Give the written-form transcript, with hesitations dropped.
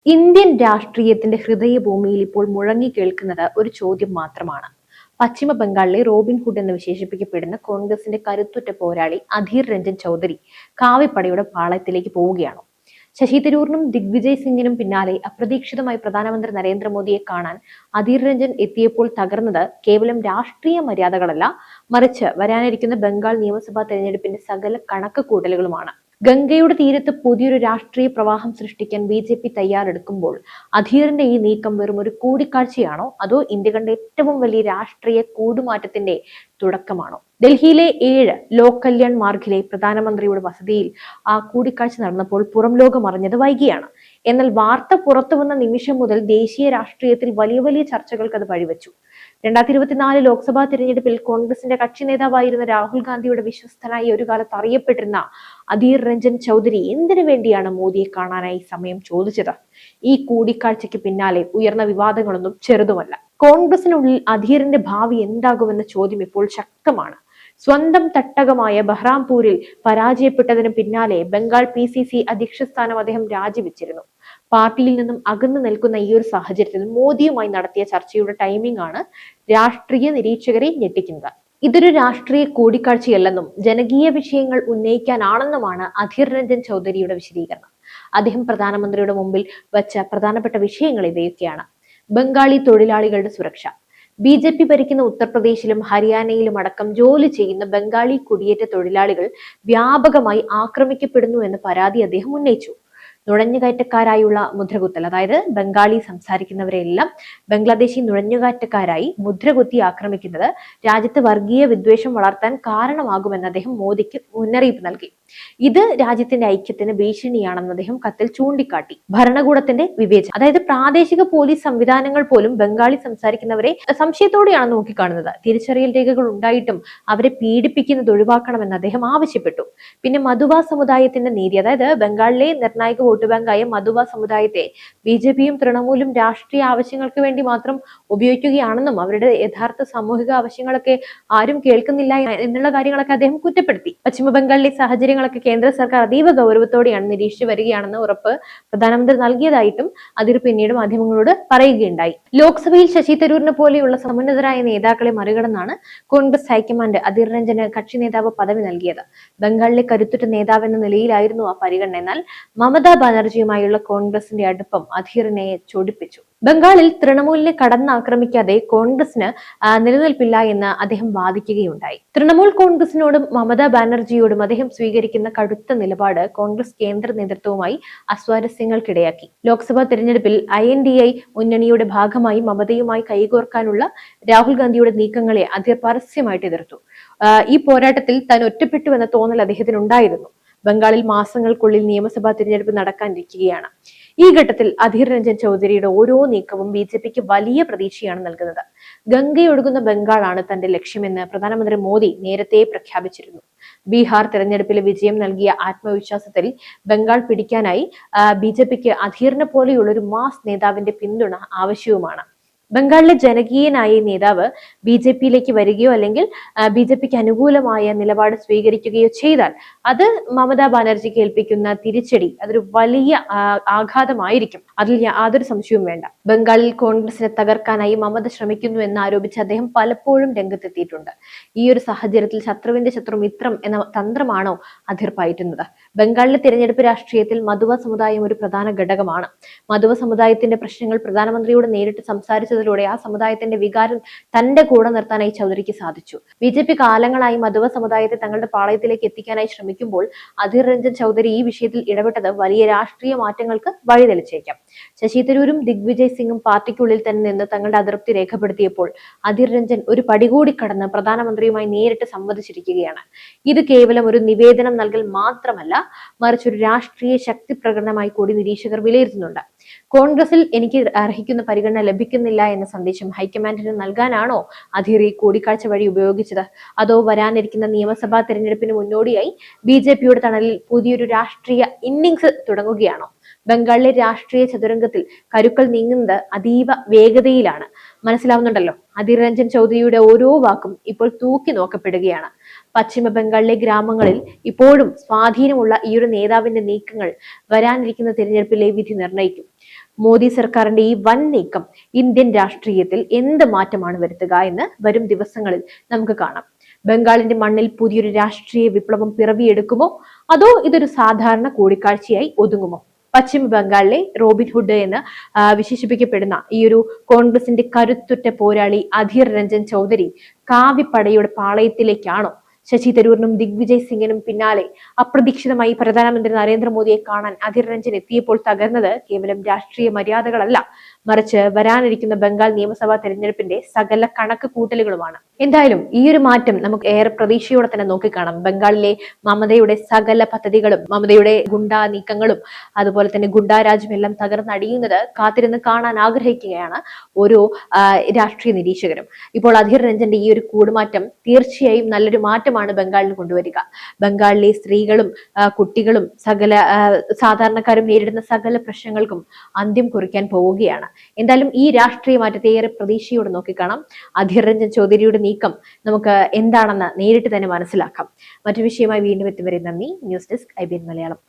Indian രാഷ്ട്രീയത്തിന്റെ ഹൃദയഭൂമിയിൽ ഇപ്പോൾ മുഴങ്ങിക്കേൾക്കുന്നത് ഒരു ചോദ്യം മാത്രമാണ്. പശ്ചിമ ബംഗാളിലെ റോബിൻഹുഡ് എന്ന് വിശേഷിപ്പിക്കപ്പെടുന്ന കോൺഗ്രസിന്റെ കരുത്തുറ്റ പോരാളി അധീർ രഞ്ജൻ ചൗധരി കാവിപ്പടയുടെ പാളയത്തിലേക്ക് പോവുകയാണോ? ശശി തരൂരിനും ദിഗ്വിജയ് സിംഗിനും പിന്നാലെ അപ്രതീക്ഷിതമായി പ്രധാനമന്ത്രി നരേന്ദ്രമോദിയെ കാണാൻ അധീർ രഞ്ജൻ എത്തിയപ്പോൾ തകർന്നത് കേവലം രാഷ്ട്രീയ മര്യാദകളല്ല, മറിച്ച് വരാനിരിക്കുന്ന ബംഗാൾ നിയമസഭാ തെരഞ്ഞെടുപ്പിന്റെ സകല കണക്ക് കൂട്ടലുകളുമാണ്. ഗംഗയുടെ തീരത്ത് പുതിയൊരു രാഷ്ട്രീയ പ്രവാഹം സൃഷ്ടിക്കാൻ ബി തയ്യാറെടുക്കുമ്പോൾ അധീറിന്റെ ഈ നീക്കം വെറും ഒരു കൂടിക്കാഴ്ചയാണോ, അതോ ഇന്ത്യ കണ്ട ഏറ്റവും വലിയ രാഷ്ട്രീയ കൂടുമാറ്റത്തിന്റെ തുടക്കമാണോ? ഡൽഹിയിലെ 7 ലോക് കല്യാൺ മാർഗിലെ പ്രധാനമന്ത്രിയുടെ വസതിയിൽ ആ കൂടിക്കാഴ്ച നടന്നപ്പോൾ പുറം ലോകം അറിഞ്ഞത് വൈകിയാണ്. എന്നാൽ വാർത്ത പുറത്തു വന്ന നിമിഷം മുതൽ ദേശീയ രാഷ്ട്രീയത്തിൽ വലിയ വലിയ ചർച്ചകൾക്ക് അത് വഴിവെച്ചു. 2024 ലോക്സഭാ തിരഞ്ഞെടുപ്പിൽ കോൺഗ്രസിന്റെ കക്ഷി നേതാവായിരുന്ന രാഹുൽ ഗാന്ധിയുടെ വിശ്വസ്തനായി ഒരു കാലത്ത് അറിയപ്പെട്ടിരുന്ന അധീർ രഞ്ജൻ ചൗധരി എന്തിനു വേണ്ടിയാണ് മോദിയെ കാണാനായി സമയം ചോദിച്ചത്? ഈ കൂടിക്കാഴ്ചയ്ക്ക് പിന്നാലെ ഉയർന്ന വിവാദങ്ങളൊന്നും ചെറുതുമല്ല. കോൺഗ്രസിനുള്ളിൽ അധീറിന്റെ ഭാവി എന്താകുമെന്ന ചോദ്യം ഇപ്പോൾ ശക്തമാണ്. സ്വന്തം തട്ടകമായ ബഹ്റാംപൂരിൽ പരാജയപ്പെട്ടതിന് പിന്നാലെ ബംഗാൾ PCC അധ്യക്ഷ സ്ഥാനം അദ്ദേഹം രാജിവെച്ചിരുന്നു. പാർട്ടിയിൽ നിന്നും അകന്നു നിൽക്കുന്ന ഈ ഒരു സാഹചര്യത്തിൽ മോദിയുമായി നടത്തിയ ചർച്ചയുടെ ടൈമിംഗ് ആണ് രാഷ്ട്രീയ നിരീക്ഷകരെ ഞെട്ടിക്കുന്നത്. ഇതൊരു രാഷ്ട്രീയ കൂടിക്കാഴ്ചയല്ലെന്നും ജനകീയ വിഷയങ്ങൾ ഉന്നയിക്കാനാണെന്നുമാണ് അധീർ രഞ്ജൻ ചൗധരിയുടെ വിശദീകരണം. അദ്ദേഹം പ്രധാനമന്ത്രിയുടെ മുമ്പിൽ വച്ച പ്രധാനപ്പെട്ട വിഷയങ്ങൾ ഇവയൊക്കെയാണ്. ബംഗാളി തൊഴിലാളികളുടെ സുരക്ഷ, BJP ഭരിക്കുന്ന ഉത്തർപ്രദേശിലും ഹരിയാനയിലും അടക്കം ജോലി ചെയ്യുന്ന ബംഗാളി കുടിയേറ്റ തൊഴിലാളികൾ വ്യാപകമായി ആക്രമിക്കപ്പെടുന്നു എന്ന പരാതി അദ്ദേഹം ഉന്നയിച്ചു. നുഴഞ്ഞുകയറ്റക്കാരായുള്ള മുദ്രകുത്തൽ, അതായത് ബംഗാളി സംസാരിക്കുന്നവരെല്ലാം ബംഗ്ലാദേശി നുഴഞ്ഞുകയറ്റക്കാരായി മുദ്രകുത്തി ആക്രമിക്കുന്നത് രാജ്യത്ത് വർഗീയ വിദ്വേഷം വളർത്താൻ കാരണമാകുമെന്ന് അദ്ദേഹം മോദിക്ക് മുന്നറിയിപ്പ് നൽകി. ഇത് രാജ്യത്തിന്റെ ഐക്യത്തിന് ഭീഷണിയാണെന്ന് അദ്ദേഹം കത്തിൽ ചൂണ്ടിക്കാട്ടി. ഭരണകൂടത്തിന്റെ വിവേചനം, അതായത് പ്രാദേശിക പോലീസ് സംവിധാനങ്ങൾ പോലും ബംഗാളി സംസാരിക്കുന്നവരെ സംശയത്തോടെയാണ് നോക്കിക്കാണുന്നത്. തിരിച്ചറിയൽ രേഖകൾ ഉണ്ടായിട്ടും അവരെ പീഡിപ്പിക്കുന്നത് ഒഴിവാക്കണമെന്ന് അദ്ദേഹം ആവശ്യപ്പെട്ടു. പിന്നെ മധുവ സമുദായത്തിന്റെ നീതി, അതായത് ബംഗാളിലെ നിർണായക വോട്ട് ബാങ്കായ മധുവ സമുദായത്തെ BJPയും തൃണമൂലും രാഷ്ട്രീയ ആവശ്യങ്ങൾക്ക് വേണ്ടി മാത്രം ഉപയോഗിക്കുകയാണെന്നും അവരുടെ യഥാർത്ഥ സാമൂഹിക ആവശ്യങ്ങളൊക്കെ ആരും കേൾക്കുന്നില്ല എന്നുള്ള കാര്യങ്ങളൊക്കെ അദ്ദേഹം കുറ്റപ്പെടുത്തി. പശ്ചിമ ബംഗാളിലെ സാഹചര്യങ്ങളൊക്കെ കേന്ദ്ര സർക്കാർ അതീവ ഗൗരവത്തോടെയാണ് നിരീക്ഷിച്ചു വരികയാണെന്ന് ഉറപ്പ് പ്രധാനമന്ത്രി നൽകിയതായിട്ടും അധീർ പിന്നീട് മാധ്യമങ്ങളോട് പറയുകയുണ്ടായി. ലോക്സഭയിൽ ശശി തരൂരിനെ പോലെയുള്ള സമുന്നതരായ നേതാക്കളെ മറികടന്നാണ് കോൺഗ്രസ് ഹൈക്കമാൻഡ് അധീർ രഞ്ജന് കക്ഷി നേതാവ് പദവി നൽകിയത്. ബംഗാളിലെ കരുത്തുറ്റ നേതാവ് എന്ന നിലയിലായിരുന്നു ആ പരിഗണന. എന്നാൽ മമതാ ബാനർജിയുമായുള്ള കോൺഗ്രസിന്റെ അടുപ്പം അധീറിനെ ചൊടിപ്പിച്ചു. ബംഗാളിൽ തൃണമൂലിനെ കടന്നാക്രമിക്കാതെ കോൺഗ്രസിന് നിലനിൽപ്പില്ല എന്ന് അദ്ദേഹം വാദിക്കുകയുണ്ടായി. തൃണമൂൽ കോൺഗ്രസിനോടും മമതാ ബാനർജിയോടും അദ്ദേഹം സ്വീകരിക്കുന്ന കടുത്ത നിലപാട് കോൺഗ്രസ് കേന്ദ്ര നേതൃത്വവുമായി അസ്വാരസ്യങ്ങൾക്കിടയാക്കി. ലോക്സഭാ തെരഞ്ഞെടുപ്പിൽ INDI മുന്നണിയുടെ ഭാഗമായി മമതയുമായി കൈകോർക്കാനുള്ള രാഹുൽ ഗാന്ധിയുടെ നീക്കങ്ങളെ അധീർ പരസ്യമായിട്ട് എതിർത്തു. ഈ പോരാട്ടത്തിൽ താൻ ഒറ്റപ്പെട്ടുവെന്ന തോന്നൽ അദ്ദേഹത്തിനുണ്ടായിരുന്നു. ബംഗാളിൽ മാസങ്ങൾക്കുള്ളിൽ നിയമസഭാ തിരഞ്ഞെടുപ്പ് നടക്കാനിരിക്കുകയാണ്. ഈ ഘട്ടത്തിൽ അധീർ രഞ്ജൻ ചൗധരിയുടെ ഓരോ നീക്കവും BJPക്ക് വലിയ പ്രതീക്ഷയാണ് നൽകുന്നത്. ഗംഗയൊഴുകുന്ന ബംഗാളാണ് തന്റെ ലക്ഷ്യമെന്ന് പ്രധാനമന്ത്രി മോദി നേരത്തെ പ്രഖ്യാപിച്ചിരുന്നു. ബീഹാർ തെരഞ്ഞെടുപ്പിലെ വിജയം നൽകിയ ആത്മവിശ്വാസത്തിൽ ബംഗാൾ പിടിക്കാനായി BJPക്ക് അധീറിനെ പോലെയുള്ള ഒരു മാസ് നേതാവിന്റെ പിന്തുണ ആവശ്യവുമാണ്. ബംഗാളിലെ ജനകീയനായ നേതാവ് BJPയിലേക്ക് വരികയോ അല്ലെങ്കിൽ BJPക്ക് അനുകൂലമായ നിലപാട് സ്വീകരിക്കുകയോ ചെയ്താൽ അത് മമതാ ബാനർജിക്ക് ഏൽപ്പിക്കുന്ന തിരിച്ചടി അതൊരു വലിയ ആഘാതമായിരിക്കും. അതിൽ യാതൊരു സംശയവും വേണ്ട. ബംഗാളിൽ കോൺഗ്രസിനെ തകർക്കാനായി മമത ശ്രമിക്കുന്നു എന്ന് ആരോപിച്ച് അദ്ദേഹം പലപ്പോഴും രംഗത്തെത്തിയിട്ടുണ്ട്. ഈ ഒരു സാഹചര്യത്തിൽ ശത്രുവിന്റെ ശത്രു മിത്രം എന്ന തന്ത്രമാണോ അധീർ പയറ്റുന്നത്? ബംഗാളിലെ തിരഞ്ഞെടുപ്പ് രാഷ്ട്രീയത്തിൽ മധുവ സമുദായം ഒരു പ്രധാന ഘടകമാണ്. മധുവ സമുദായത്തിന്റെ പ്രശ്നങ്ങൾ പ്രധാനമന്ത്രിയോട് നേരിട്ട് സംസാരിച്ചതിലൂടെ ആ സമുദായത്തിന്റെ വികാരം തന്റെ കൂടെ നിർത്താനായി ചൗധരിക്ക് സാധിച്ചു. BJP കാലങ്ങളായി മധുവ സമുദായത്തെ തങ്ങളുടെ പാളയത്തിലേക്ക് എത്തിക്കാനായി ശ്രമിക്കുമ്പോൾ അധീർ രഞ്ജൻ ചൗധരി ഈ വിഷയത്തിൽ ഇടപെട്ടത് വലിയ രാഷ്ട്രീയ മാറ്റങ്ങൾക്ക് വഴിതെളിച്ചേക്കാം. ശശി തരൂരും ദിഗ്വിജയ് സിംഗും പാർട്ടിക്കുള്ളിൽ തന്നെ നിന്ന് തങ്ങളുടെ അതൃപ്തി രേഖപ്പെടുത്തിയപ്പോൾ അധീർ രഞ്ജൻ ഒരു പടി കൂടി കടന്ന് പ്രധാനമന്ത്രിയുമായി നേരിട്ട് സംവദിച്ചിരിക്കുകയാണ്. ഇത് കേവലം ഒരു നിവേദനം നൽകൽ മാത്രമല്ല, മറിച്ച് ഒരു രാഷ്ട്രീയ ശക്തി പ്രകടനമായി കൂടി നിരീക്ഷകർ വിലയിരുത്തുന്നുണ്ട്. കോൺഗ്രസിൽ എനിക്ക് അർഹിക്കുന്ന പരിഗണന ലഭിക്കുന്നില്ല എന്ന സന്ദേശം ഹൈക്കമാൻഡിന് നൽകാനാണോ അധീർ ഈ കൂടിക്കാഴ്ച വഴി ഉപയോഗിച്ചത്? അതോ വരാനിരിക്കുന്ന നിയമസഭാ തെരഞ്ഞെടുപ്പിന് മുന്നോടിയായി BJPയുടെ തണലിൽ പുതിയൊരു രാഷ്ട്രീയ ഇന്നിംഗ്സ് തുടങ്ങുകയാണോ? ബംഗാളിലെ രാഷ്ട്രീയ ചതുരംഗത്തിൽ കരുക്കൾ നീങ്ങുന്നത് അതീവ വേഗതയിലാണ്. മനസ്സിലാവുന്നുണ്ടല്ലോ. അധീർ രഞ്ജൻ ചൗധരിയുടെ ഓരോ വാക്കും ഇപ്പോൾ തൂക്കി നോക്കപ്പെടുകയാണ്. പശ്ചിമ ബംഗാളിലെ ഗ്രാമങ്ങളിൽ ഇപ്പോഴും സ്വാധീനമുള്ള ഈ ഒരു നേതാവിന്റെ നീക്കങ്ങൾ വരാനിരിക്കുന്ന തിരഞ്ഞെടുപ്പിലെ വിധി നിർണ്ണയിക്കും. മോദി സർക്കാരിന്റെ ഈ വൻ നീക്കം ഇന്ത്യൻ രാഷ്ട്രീയത്തിൽ എന്ത് മാറ്റമാണ് വരുത്തുക എന്ന് വരും ദിവസങ്ങളിൽ നമുക്ക് കാണാം. ബംഗാളിന്റെ മണ്ണിൽ പുതിയൊരു രാഷ്ട്രീയ വിപ്ലവം പിറവിയെടുക്കുമോ, അതോ ഇതൊരു സാധാരണ കൂടിക്കാഴ്ചയായി ഒതുങ്ങുമോ? പശ്ചിമ ബംഗാളിലെ റോബിൻഹുഡ് എന്ന് വിശേഷിപ്പിക്കപ്പെടുന്ന ഈ ഒരു കോൺഗ്രസിന്റെ കരുത്തുറ്റ പോരാളി അധീർ രഞ്ജൻ ചൗധരി കാവിപ്പടയുടെ പാളയത്തിലേക്കാണോ? ശശി തരൂരിനും ദിഗ്വിജയ് സിംഗിനും പിന്നാലെ അപ്രതീക്ഷിതമായി പ്രധാനമന്ത്രി നരേന്ദ്രമോദിയെ കാണാൻ അധീർ രഞ്ജൻ എത്തിയപ്പോൾ തകർന്നത് കേവലം രാഷ്ട്രീയ മര്യാദകളല്ല, മറിച്ച് വരാനിരിക്കുന്ന ബംഗാൾ നിയമസഭാ തെരഞ്ഞെടുപ്പിന്റെ സകല കണക്ക് കൂട്ടലുകളുമാണ്. എന്തായാലും ഈ ഒരു മാറ്റം നമുക്ക് ഏറെ പ്രതീക്ഷയോടെ തന്നെ നോക്കിക്കാണാം. ബംഗാളിലെ മമതയുടെ സകല പദ്ധതികളും, മമതയുടെ ഗുണ്ടാ നീക്കങ്ങളും, അതുപോലെ തന്നെ ഗുണ്ടാരാജും എല്ലാം തകർന്നടിയുന്നത് കാത്തിരുന്ന് കാണാൻ ആഗ്രഹിക്കുകയാണ് ഓരോ രാഷ്ട്രീയ നിരീക്ഷകരും. ഇപ്പോൾ അധീർ രഞ്ജന്റെ ഈ ഒരു കൂടുമാറ്റം തീർച്ചയായും നല്ലൊരു മാറ്റമാണ് ബംഗാളിൽ കൊണ്ടുവരിക. ബംഗാളിലെ സ്ത്രീകളും കുട്ടികളും സകല സാധാരണക്കാരും നേരിടുന്ന സകല പ്രശ്നങ്ങൾക്കും അന്ത്യം കുറിക്കാൻ പോവുകയാണ്. എന്തായാലും ഈ രാഷ്ട്രീയ മാറ്റത്തെ ഏറെ പ്രതീക്ഷയോടെ നോക്കിക്കാണാം. അധീർ രഞ്ജൻ ചൗധരിയുടെ നീക്കം നമുക്ക് എന്താണെന്ന് നേരിട്ട് തന്നെ മനസ്സിലാക്കാം. മറ്റു വിഷയമായി വീണ്ടും എത്തും വരെ നന്ദി. News desk IBN Malayalam.